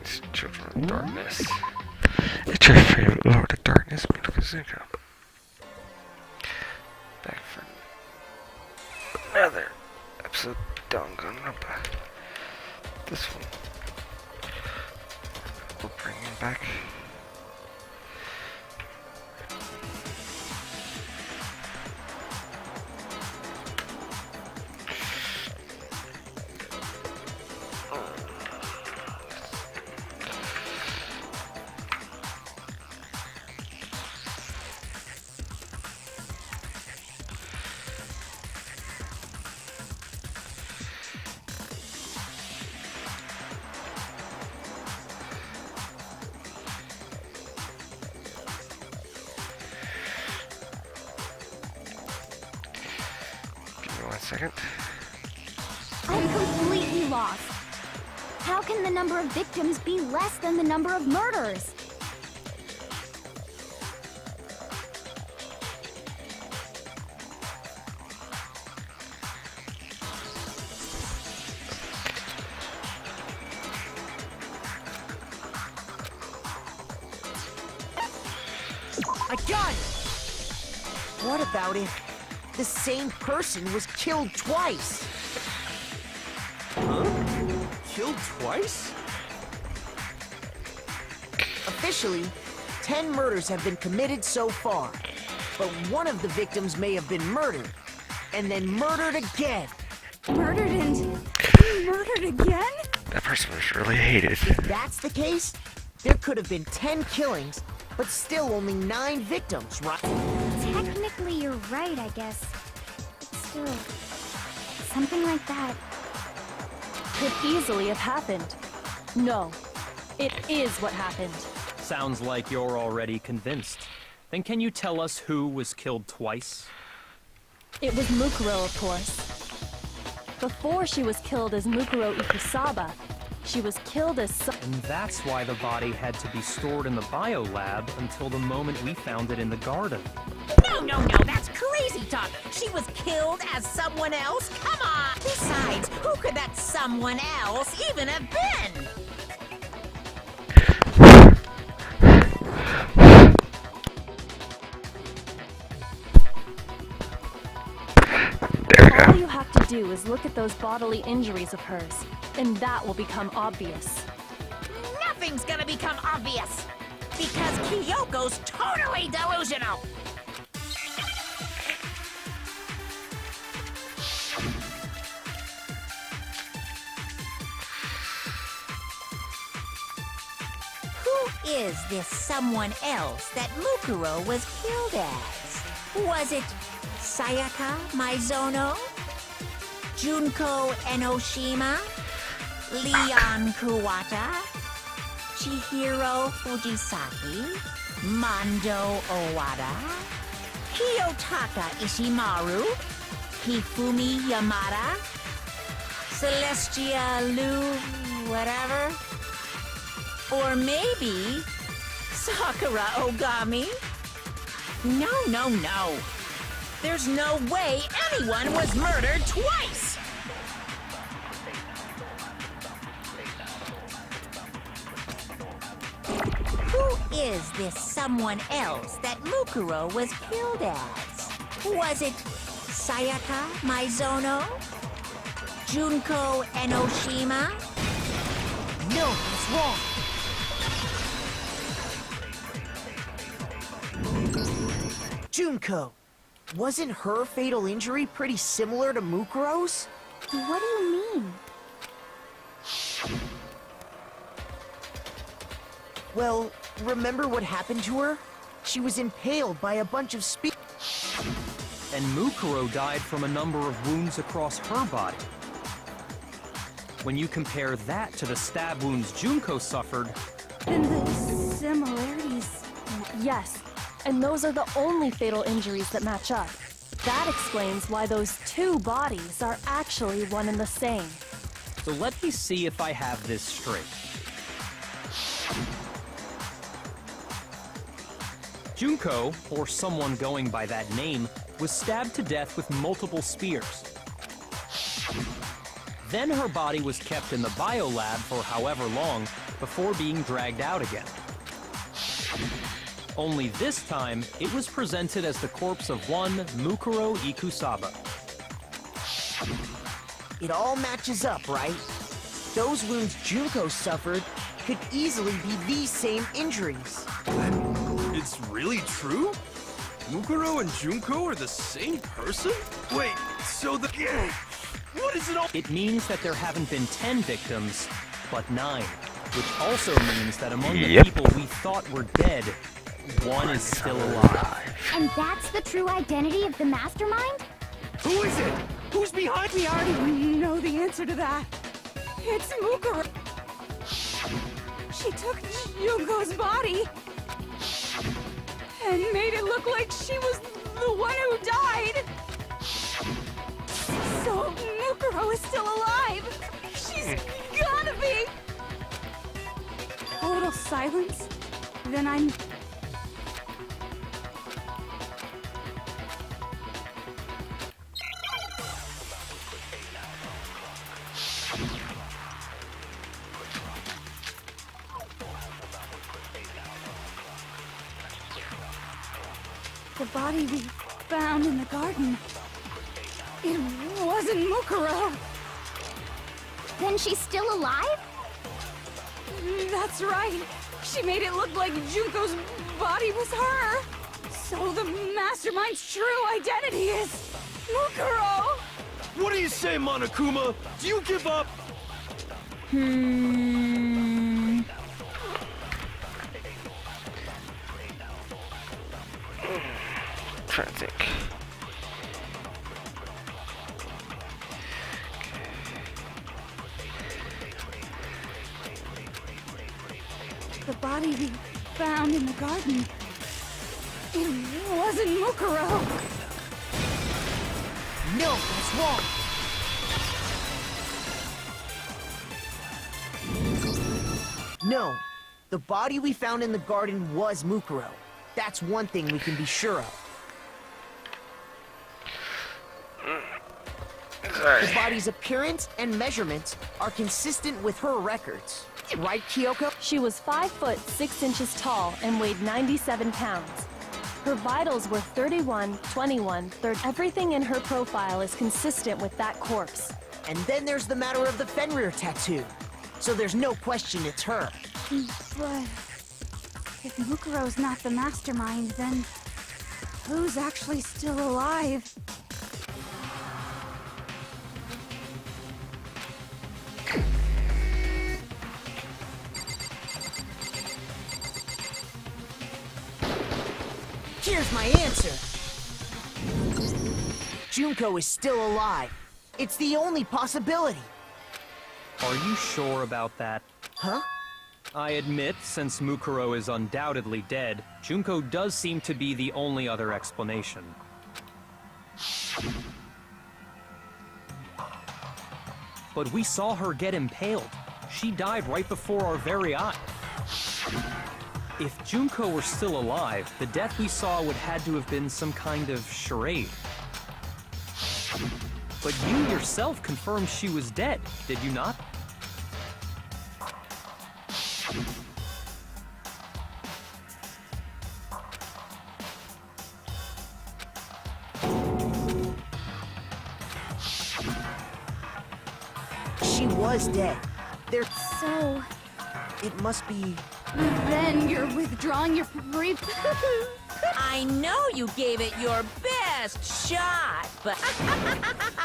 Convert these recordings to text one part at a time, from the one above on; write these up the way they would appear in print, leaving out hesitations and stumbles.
Greetings, children of darkness. It's your favorite Lord of Darkness, Monokuma. Back for another episode of Danganronpa. This one will bring him back. Second. I'm completely lost. How can the number of victims be less than the number of murders? I got it! What about it? The same person was killed twice. Huh? Killed twice? Officially, 10 murders have been committed so far. But one of the victims may have been murdered, and then murdered again. Murdered and murdered again? That person was really hated. If that's the case, there could have been 10 killings, but still only 9 victims, right? Technically, you're right, I guess. But still, something like that could easily have happened. No, it is what happened. Sounds like you're already convinced. Then can you tell us who was killed twice? It was Mukuro, of course. Before she was killed as Mukuro Ikusaba, she was killed as And that's why the body had to be stored in the biolab until the moment we found it in the garden. No, that's crazy talk. She was killed as someone else? Come on! Besides, who could that someone else even have been? All you have to do is look at those bodily injuries of hers, and that will become obvious. Nothing's gonna become obvious. Because Kyoko's totally delusional. Who is this someone else that Mukuro was killed as? Was it Sayaka Maizono? Junko Enoshima? Leon Kuwata? Chihiro Fujisaki? Mando Owada? Kiyotaka Ishimaru? Hifumi Yamada? Celestia Lu... whatever? Or maybe... Sakura Ogami? No. There's no way anyone was murdered twice! Who is this someone else that Mukuro was killed as? Was it Sayaka Maizono? Junko Enoshima? No, it's wrong. Junko, wasn't her fatal injury pretty similar to Mukuro's? What do you mean? Well, remember what happened to her? She was impaled by a bunch of And Mukuro died from a number of wounds across her body. When you compare that to the stab wounds Junko suffered... And the similarities... Yes, and those are the only fatal injuries that match up. That explains why those two bodies are actually one and the same. So let me see if I have this straight. Junko, or someone going by that name, was stabbed to death with multiple spears. Then her body was kept in the biolab for however long before being dragged out again. Only this time, it was presented as the corpse of one Mukuro Ikusaba. It all matches up, right? Those wounds Junko suffered could easily be these same injuries. It's really true? Mukuro and Junko are the same person? Wait, so the... What is it all... It means that there haven't been 10 victims, but 9. Which also means that among the Yep. people we thought were dead, one is still alive. And that's the true identity of the mastermind? Who is it? Who's behind me? We already know the answer to that. It's Mukuro. She took Junko's body and made it look like she was the one who died. So Mukuro is still alive. She's gotta be. Total silence. Then I'm... The body we found in the garden. It wasn't Mukuro. Then she's still alive? That's right. She made it look like Junko's body was her. So the mastermind's true identity is Mukuro. What do you say, Monokuma? Do you give up? Trying to think. The body we found in the garden. It wasn't Mukuro. No, that's wrong. No, the body we found in the garden was Mukuro. That's one thing we can be sure of. Sorry. The body's appearance and measurements are consistent with her records. Right, Kyoko? She was 5 foot 6 inches tall and weighed 97 pounds. Her vitals were 31, 21, 30. Everything in her profile is consistent with that corpse. And then there's the matter of the Fenrir tattoo. So there's no question it's her. But if Mukuro's not the mastermind, then who's actually still alive? Here's my answer. Junko is still alive. It's the only possibility. Are you sure about that? Huh? I admit, since Mukuro is undoubtedly dead, Junko does seem to be the only other explanation. But we saw her get impaled. She died right before our very eyes. If Junko were still alive, the death we saw would had to have been some kind of charade. But you yourself confirmed she was dead, did you not? She was dead. There. So, It must be. Then you're withdrawing your free... I know you gave it your best shot, but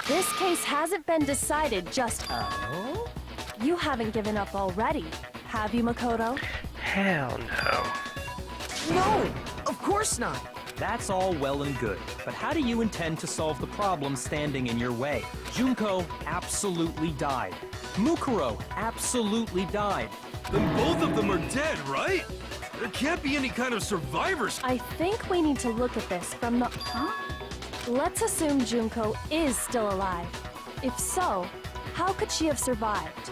This case hasn't been decided just... Oh? You haven't given up already, have you, Makoto? Hell no. No! Of course not! That's all well and good, but how do you intend to solve the problem standing in your way? Junko absolutely died. Mukuro absolutely died. Then both of them are dead, right? There can't be any kind of survivors. I think we need to look at this from the... Huh? Let's assume Junko is still alive. If so, how could she have survived?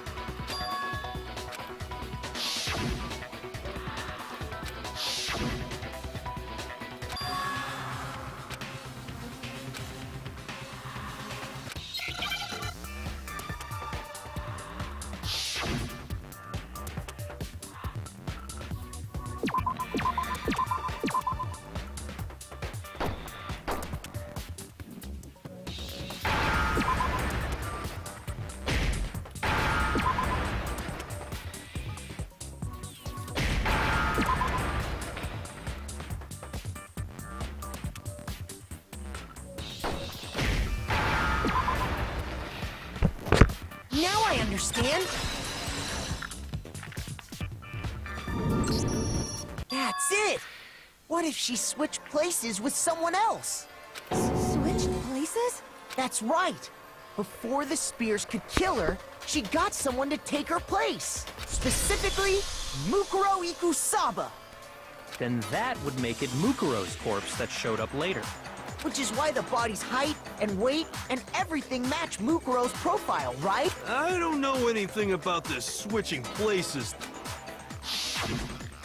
understand? That's it! What if she switched places with someone else? Switched places? That's right! Before the spears could kill her, she got someone to take her place. Specifically, Mukuro Ikusaba. Then that would make it Mukuro's corpse that showed up later. Which is why the body's height and weight and everything match Mukuro's profile, right? I don't know anything about this switching places.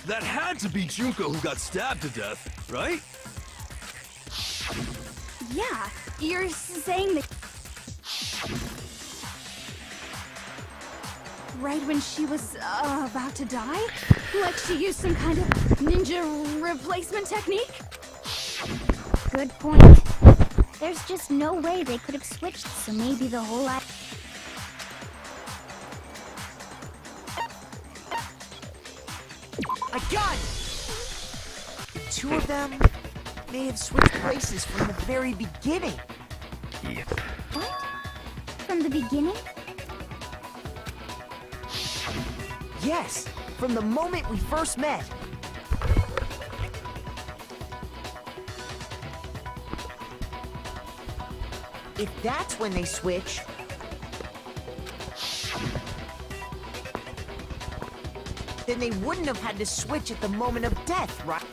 That had to be Junko who got stabbed to death, right? Yeah, you're saying that... Right when she was about to die? Like she used some kind of ninja replacement technique? Good point. There's just no way they could have switched, so maybe the whole I got it! The two of them may have switched places from the very beginning. Yep. What? From the beginning? Yes, from the moment we first met. If that's when they switch, then they wouldn't have had to switch at the moment of death, right?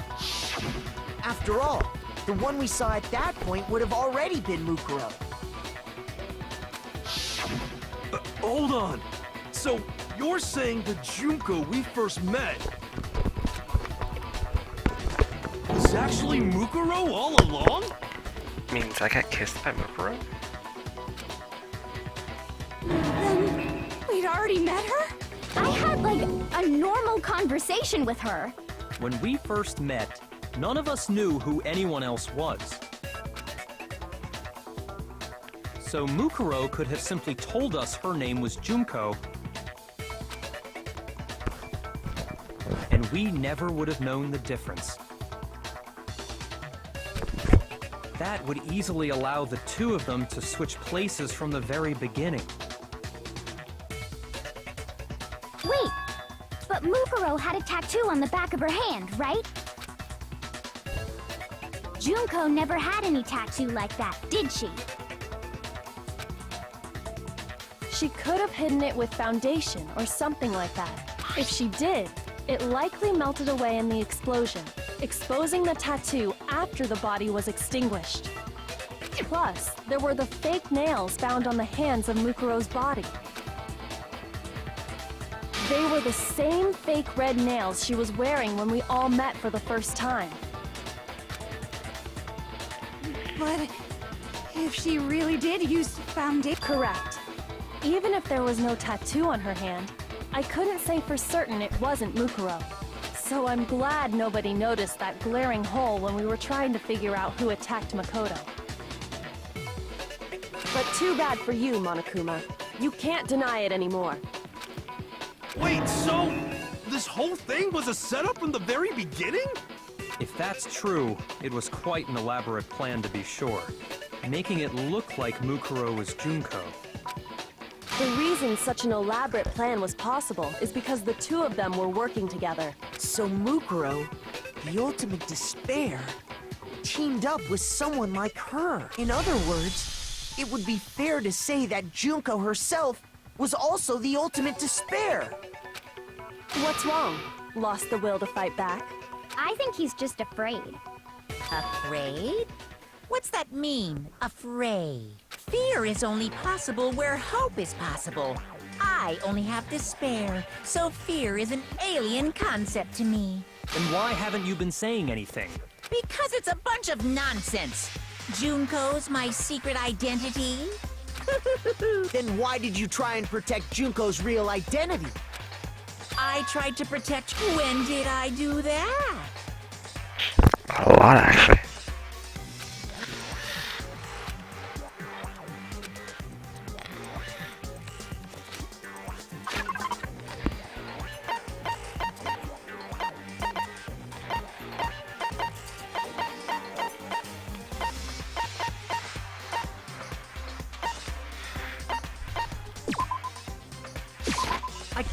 After all, the one we saw at that point would have already been Mukuro. Hold on. So, you're saying the Junko we first met was actually Mukuro all along? Means I got kissed by Mukuro? Then we'd already met her? I had, like, a normal conversation with her. When we first met, none of us knew who anyone else was. So Mukuro could have simply told us her name was Junko, and we never would have known the difference. That would easily allow the two of them to switch places from the very beginning. Wait, but Mukuro had a tattoo on the back of her hand, right? Junko never had any tattoo like that, did she? She could have hidden it with foundation or something like that. If she did, it likely melted away in the explosion, exposing the tattoo after the body was extinguished. Plus, there were the fake nails found on the hands of Mukuro's body. They were the same fake red nails she was wearing when we all met for the first time. But if she really did use foundation... Correct. Even if there was no tattoo on her hand, I couldn't say for certain it wasn't Mukuro. So I'm glad nobody noticed that glaring hole when we were trying to figure out who attacked Makoto. But too bad for you, Monokuma. You can't deny it anymore. Wait, so this whole thing was a setup from the very beginning? If that's true, it was quite an elaborate plan to be sure, making it look like Mukuro was Junko. The reason such an elaborate plan was possible is because the two of them were working together. So Mukuro, the ultimate despair, teamed up with someone like her. In other words, it would be fair to say that Junko herself was also the ultimate despair. What's wrong? Lost the will to fight back? I think he's just afraid. Afraid? What's that mean, afraid? Fear is only possible where hope is possible. I only have despair, so fear is an alien concept to me. Then why haven't you been saying anything? Because it's a bunch of nonsense. Junko's my secret identity. Then why did you try and protect Junko's real identity? I tried to protect... When did I do that? A lot, actually.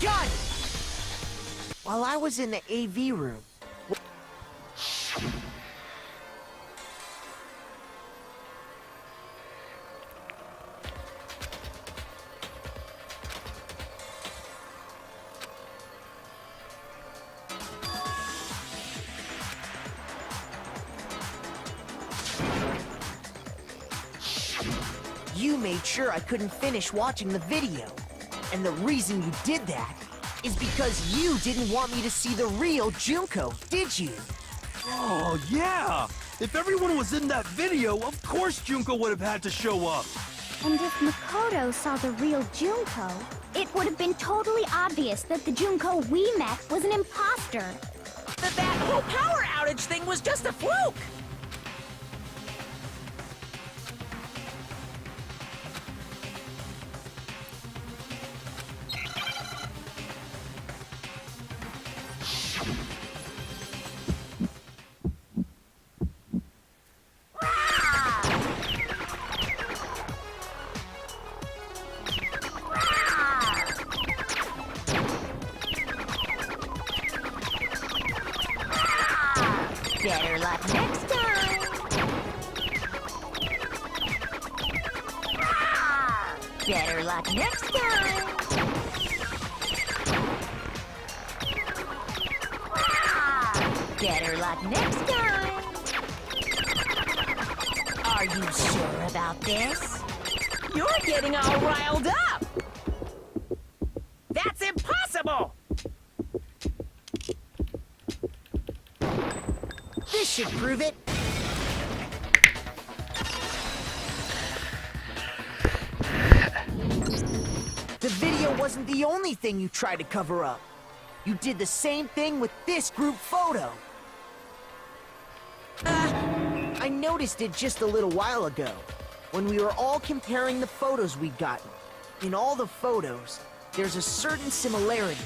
got it! While I was in the AV room, you made sure I couldn't finish watching the video. And the reason you did that is because you didn't want me to see the real Junko, did you? Oh, yeah! If everyone was in that video, of course Junko would have had to show up. And if Makoto saw the real Junko, it would have been totally obvious that the Junko we met was an imposter. That whole power outage thing was just a fluke! Better luck next time. Better luck next time. Better luck next time. Are you sure about this? You're getting all riled up. That's impossible. This should prove it. The video wasn't the only thing you tried to cover up. You did the same thing with this group photo. I noticed it just a little while ago, when we were all comparing the photos we'd gotten. In all the photos, there's a certain similarity,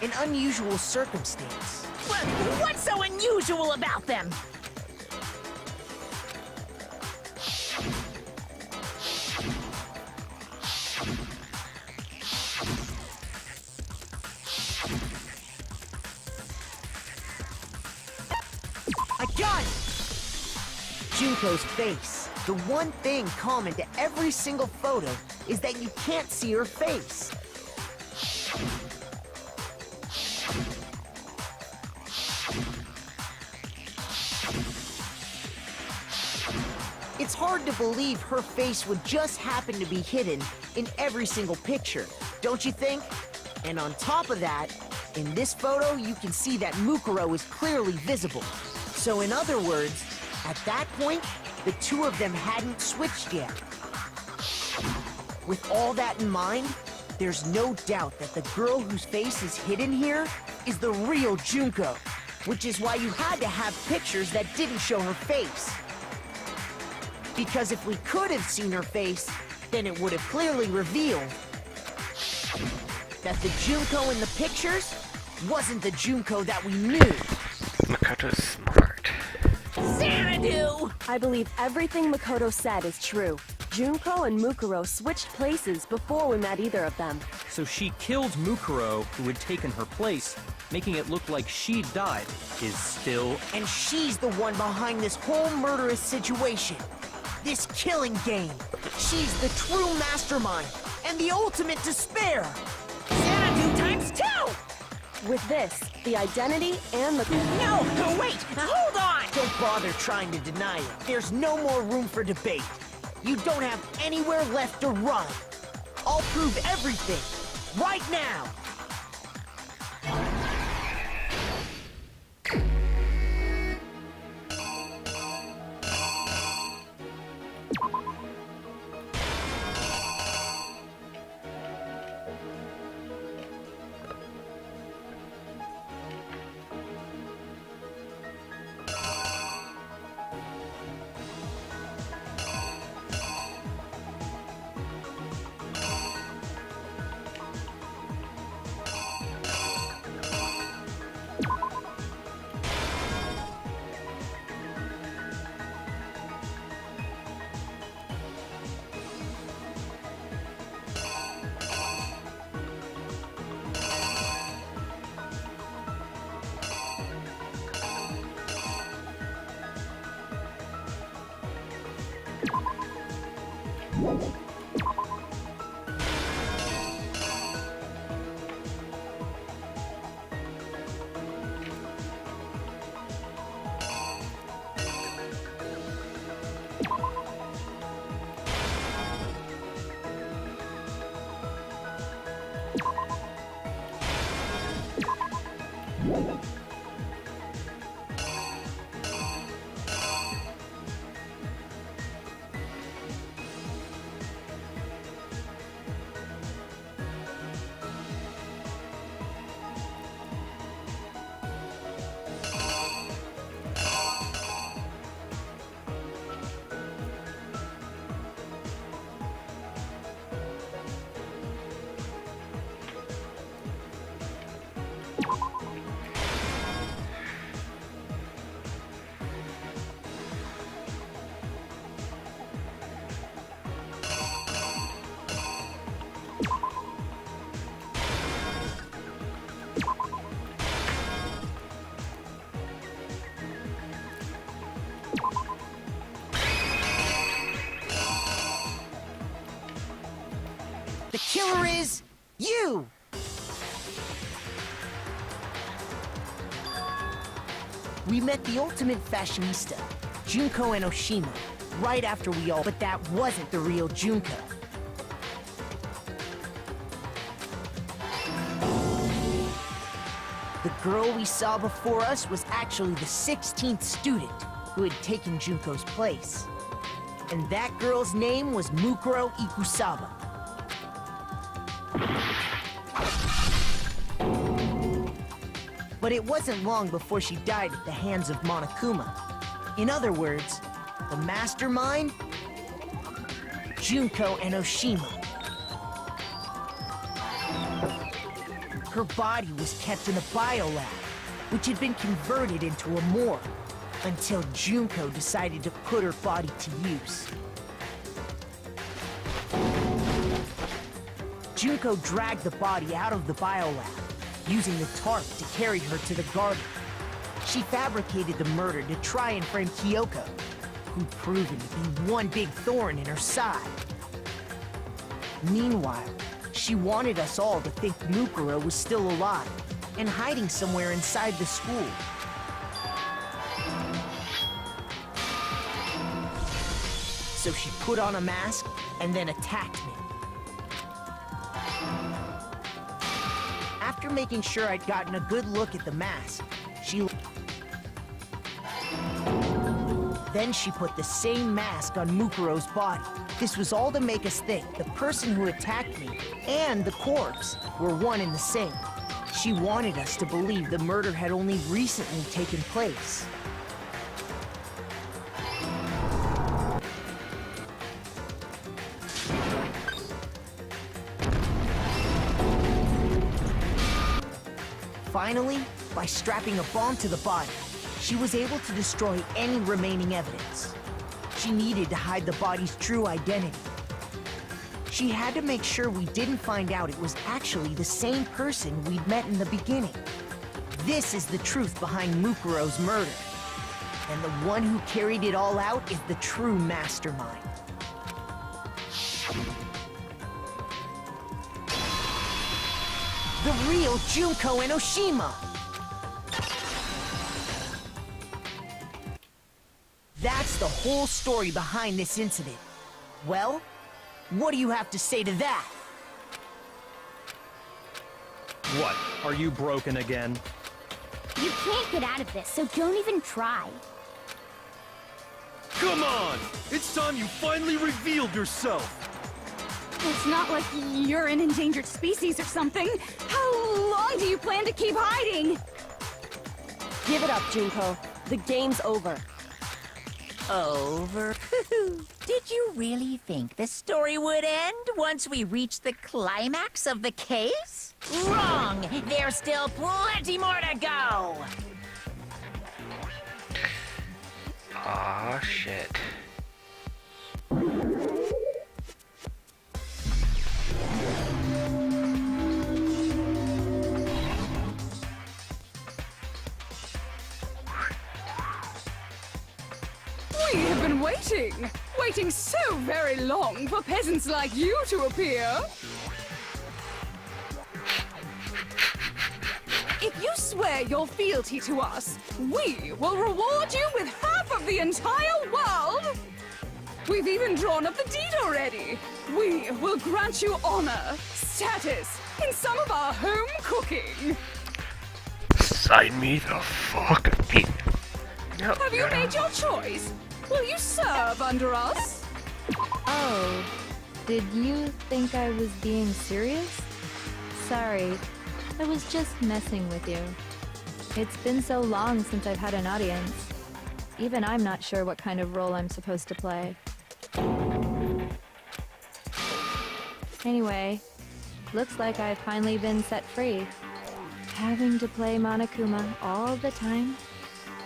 an unusual circumstance. What's so unusual about them? I got it! Junko's face. The one thing common to every single photo is that you can't see her face. It's hard to believe her face would just happen to be hidden in every single picture, don't you think? And on top of that, in this photo, you can see that Mukuro is clearly visible. So in other words, at that point, the two of them hadn't switched yet. With all that in mind, there's no doubt that the girl whose face is hidden here is the real Junko, which is why you had to have pictures that didn't show her face. Because if we could have seen her face, then it would have clearly revealed that the Junko in the pictures wasn't the Junko that we knew. Makoto's smart. Xanadu! I believe everything Makoto said is true. Junko and Mukuro switched places before we met either of them. So she killed Mukuro, who had taken her place, making it look like she'd died, is still... And she's the one behind this whole murderous situation. This killing game. She's the true mastermind and the ultimate despair. Xanadu times 2! With this, the identity and the... No, wait! Hold on! Don't bother trying to deny it. There's no more room for debate. You don't have anywhere left to run. I'll prove everything, right now. The killer is you! We met the ultimate fashionista, Junko and Oshima, right after we all... But that wasn't the real Junko. The girl we saw before us was actually the 16th student who had taken Junko's place. And that girl's name was Mukuro Ikusaba. But it wasn't long before she died at the hands of Monokuma. In other words, the mastermind, Junko and Oshima. Her body was kept in a biolab, which had been converted into a morgue, until Junko decided to put her body to use. Junko dragged the body out of the biolab, using the tarp to carry her to the garden. She fabricated the murder to try and frame Kyoko, who'd proven to be one big thorn in her side. Meanwhile, she wanted us all to think Mukuro was still alive and hiding somewhere inside the school. So she put on a mask and then attacked me. After making sure I'd gotten a good look at the mask, Then she put the same mask on Mukuro's body. This was all to make us think the person who attacked me and the corpse were one and the same. She wanted us to believe the murder had only recently taken place. Finally, by strapping a bomb to the body, she was able to destroy any remaining evidence. She needed to hide the body's true identity. She had to make sure we didn't find out it was actually the same person we'd met in the beginning. This is the truth behind Mukuro's murder. And the one who carried it all out is the true mastermind. The real Junko and Oshima! That's the whole story behind this incident. Well, what do you have to say to that? What? Are you broken again? You can't get out of this, so don't even try. Come on! It's time you finally revealed yourself! It's not like you're an endangered species or something. How long do you plan to keep hiding? Give it up, Junko. The game's over. Over? Did you really think the story would end once we reached the climax of the case? Wrong! There's still plenty more to go! Aw, shit. We have been waiting so very long for peasants like you to appear. If you swear your fealty to us, we will reward you with half of the entire world. We've even drawn up the deed already. We will grant you honor, status, in some of our home cooking. Sign me the fuck me. No. Have you made your choice? Will you serve under us? Oh, did you think I was being serious? Sorry, I was just messing with you. It's been so long since I've had an audience. Even I'm not sure what kind of role I'm supposed to play. Anyway, looks like I've finally been set free. Having to play Monokuma all the time,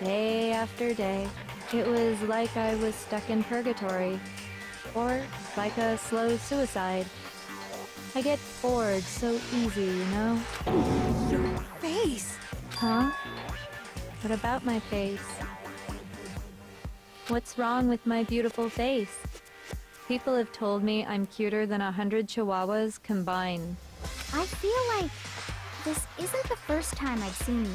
day after day, it was like I was stuck in purgatory. Or like a slow suicide. I get bored so easy, you know? Your face! Huh? What about my face? What's wrong with my beautiful face? People have told me I'm cuter than 100 chihuahuas combined. I feel like this isn't the first time I've seen you.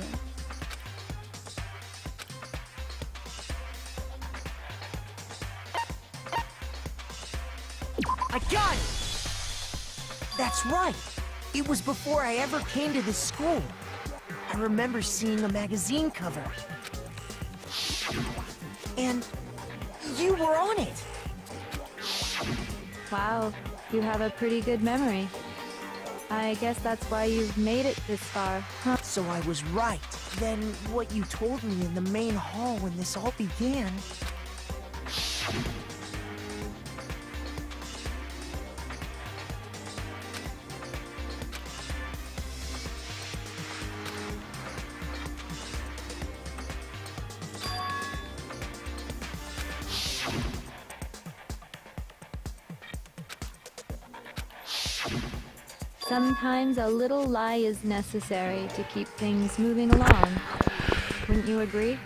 I got it! That's right. It was before I ever came to this school. I remember seeing a magazine cover. And you were on it. Wow, you have a pretty good memory. I guess that's why you've made it this far, huh? So I was right. Then what you told me in the main hall when this all began... Sometimes a little lie is necessary to keep things moving along. Wouldn't you agree?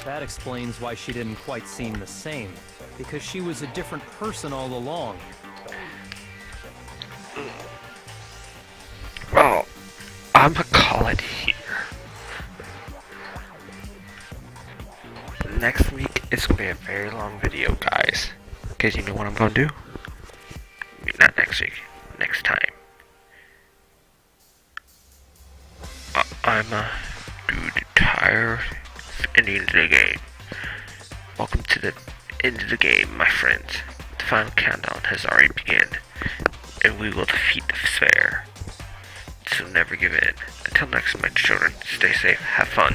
That explains why she didn't quite seem the same. Because she was a different person all along. Well, I'ma call it here. Next week it's gonna be a very long video, guys. Because you know what I'm gonna do? Not next week, next time. I'm a dude tired of ending the game. Welcome to the end of the game, my friends. The final countdown has already begun, and we will defeat the sphere. So never give in. Until next time, my children, stay safe, have fun.